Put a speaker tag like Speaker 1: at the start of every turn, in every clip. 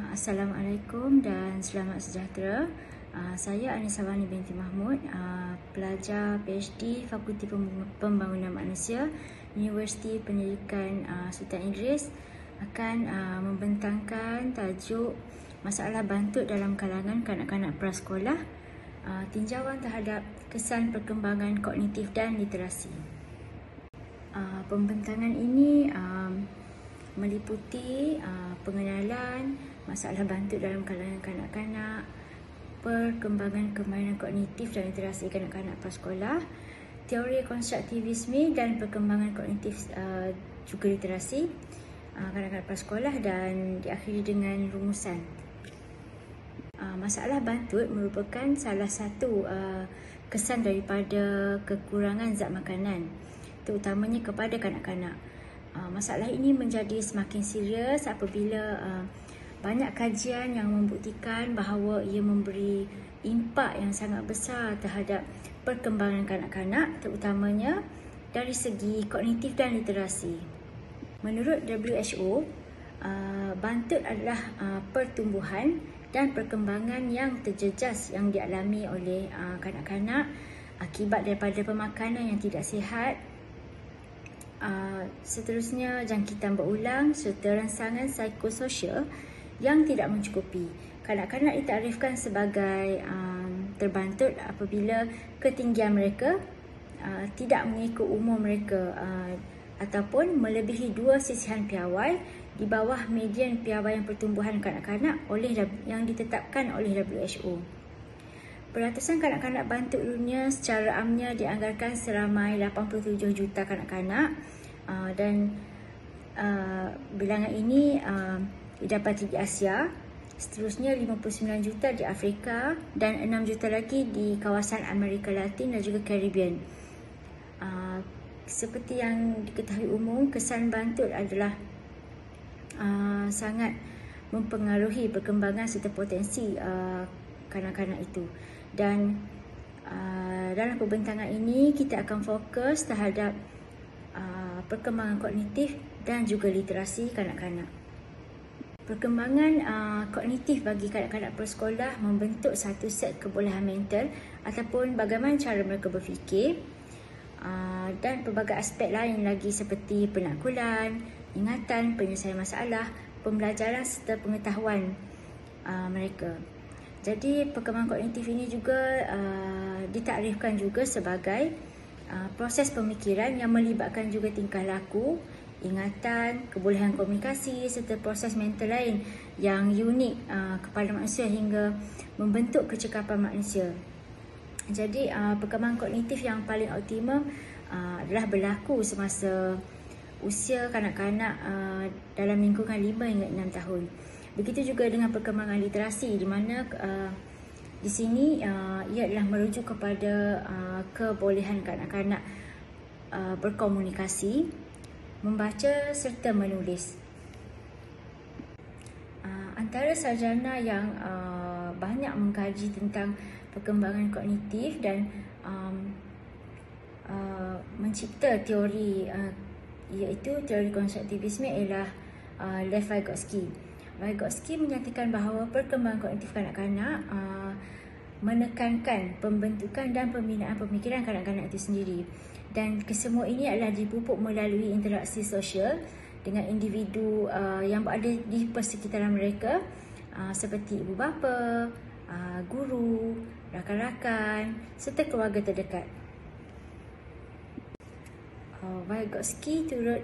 Speaker 1: Assalamualaikum dan selamat sejahtera. Saya Anisawani binti Mahmud, pelajar PhD Fakulti Pembangunan Manusia, Universiti Pendidikan Sultan Idris, akan membentangkan tajuk masalah bantut dalam kalangan kanak-kanak prasekolah, tinjauan terhadap kesan perkembangan kognitif dan literasi. Pembentangan ini meliputi pengenalan masalah bantut dalam kalangan kanak-kanak, perkembangan kemahiran kognitif dan literasi kanak-kanak prasekolah, teori konstruktivisme dan perkembangan kognitif juga literasi kanak-kanak prasekolah, dan diakhiri dengan rumusan. Masalah bantut merupakan salah satu kesan daripada kekurangan zat makanan, terutamanya kepada kanak-kanak. Masalah ini menjadi semakin serius apabila banyak kajian yang membuktikan bahawa ia memberi impak yang sangat besar terhadap perkembangan kanak-kanak, terutamanya dari segi kognitif dan literasi. Menurut WHO, bantut adalah pertumbuhan dan perkembangan yang terjejas yang dialami oleh kanak-kanak akibat daripada pemakanan yang tidak sihat, seterusnya jangkitan berulang serta rangsangan psikososial yang tidak mencukupi. Kanak-kanak ditakdirkan sebagai terbantut apabila ketinggian mereka tidak mengikut umur mereka ataupun melebihi 2 sisihan piawai di bawah median piawaian pertumbuhan kanak-kanak yang ditetapkan oleh WHO. Peratusan kanak-kanak bantut dunia secara amnya dianggarkan seramai 87 juta kanak-kanak, dan bilangan ini didapati di Asia, seterusnya 59 juta di Afrika dan 6 juta lagi di kawasan Amerika Latin dan juga Caribbean. Seperti yang diketahui umum, kesan bantut adalah sangat mempengaruhi perkembangan serta potensi kanak-kanak itu. Dan dalam pembentangan ini kita akan fokus terhadap perkembangan kognitif dan juga literasi kanak-kanak. Perkembangan kognitif bagi kanak-kanak prasekolah membentuk satu set kebolehan mental ataupun bagaimana cara mereka berfikir, dan pelbagai aspek lain lagi seperti penaklukan, ingatan, penyelesaian masalah, pembelajaran serta pengetahuan mereka. Jadi perkembangan kognitif ini juga ditakrifkan juga sebagai proses pemikiran yang melibatkan juga tingkah laku, ingatan, kebolehan komunikasi serta proses mental lain yang unik kepada manusia hingga membentuk kecekapan manusia. Jadi perkembangan kognitif yang paling optimum adalah berlaku semasa usia kanak-kanak dalam lingkungan 5 hingga 6 tahun. Begitu juga dengan perkembangan literasi, di mana di sini ia adalah merujuk kepada kebolehan kanak-kanak berkomunikasi, membaca serta menulis. Antara sarjana yang banyak mengkaji tentang perkembangan kognitif dan mencipta teori iaitu teori konstruktivisme ialah Lev Vygotsky. Vygotsky menyatakan bahawa perkembangan kognitif kanak-kanak menekankan pembentukan dan pembinaan pemikiran kanak-kanak itu sendiri, dan kesemua ini adalah dipupuk melalui interaksi sosial dengan individu yang berada di persekitaran mereka, seperti ibu bapa, guru, rakan-rakan serta keluarga terdekat. Vygotsky turut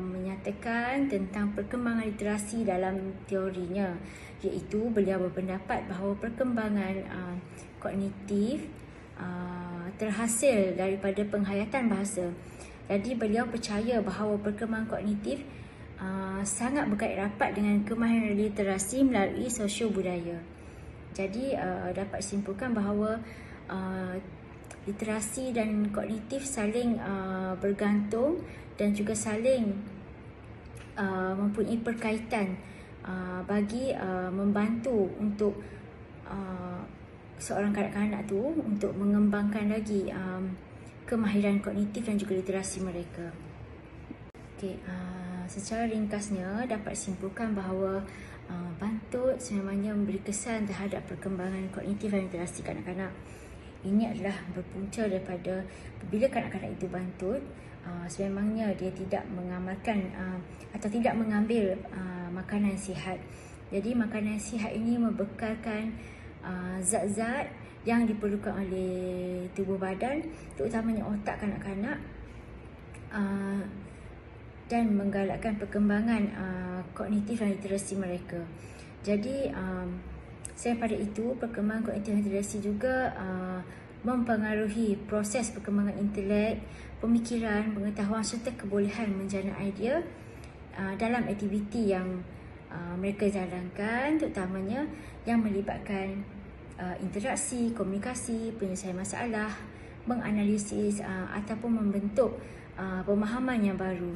Speaker 1: menyatakan tentang perkembangan literasi dalam teorinya, iaitu beliau berpendapat bahawa perkembangan kognitif terhasil daripada penghayatan bahasa. Jadi beliau percaya bahawa perkembangan kognitif sangat berkait rapat dengan kemahiran literasi melalui sosio-budaya. Jadi dapat disimpulkan bahawa literasi dan kognitif saling bergantung dan juga saling mempunyai perkaitan bagi membantu untuk seorang kanak-kanak tu untuk mengembangkan lagi kemahiran kognitif dan juga literasi mereka. Secara ringkasnya dapat disimpulkan bahawa bantut sememangnya memberi kesan terhadap perkembangan kognitif dan literasi kanak-kanak. Ini adalah berpunca daripada bila kanak-kanak itu bantut, sememangnya dia tidak mengamalkan atau tidak mengambil makanan sihat. Jadi makanan sihat ini membekalkan zat-zat yang diperlukan oleh tubuh badan, terutamanya otak kanak-kanak, dan menggalakkan perkembangan kognitif dan literasi mereka. Jadi selain pada itu, perkembangan kognitif dan literasi juga mempengaruhi proses perkembangan intelek, pemikiran, pengetahuan serta kebolehan menjana idea dalam aktiviti yang mereka jalankan, terutamanya yang melibatkan interaksi, komunikasi, penyelesaian masalah, menganalisis ataupun membentuk pemahaman yang baru.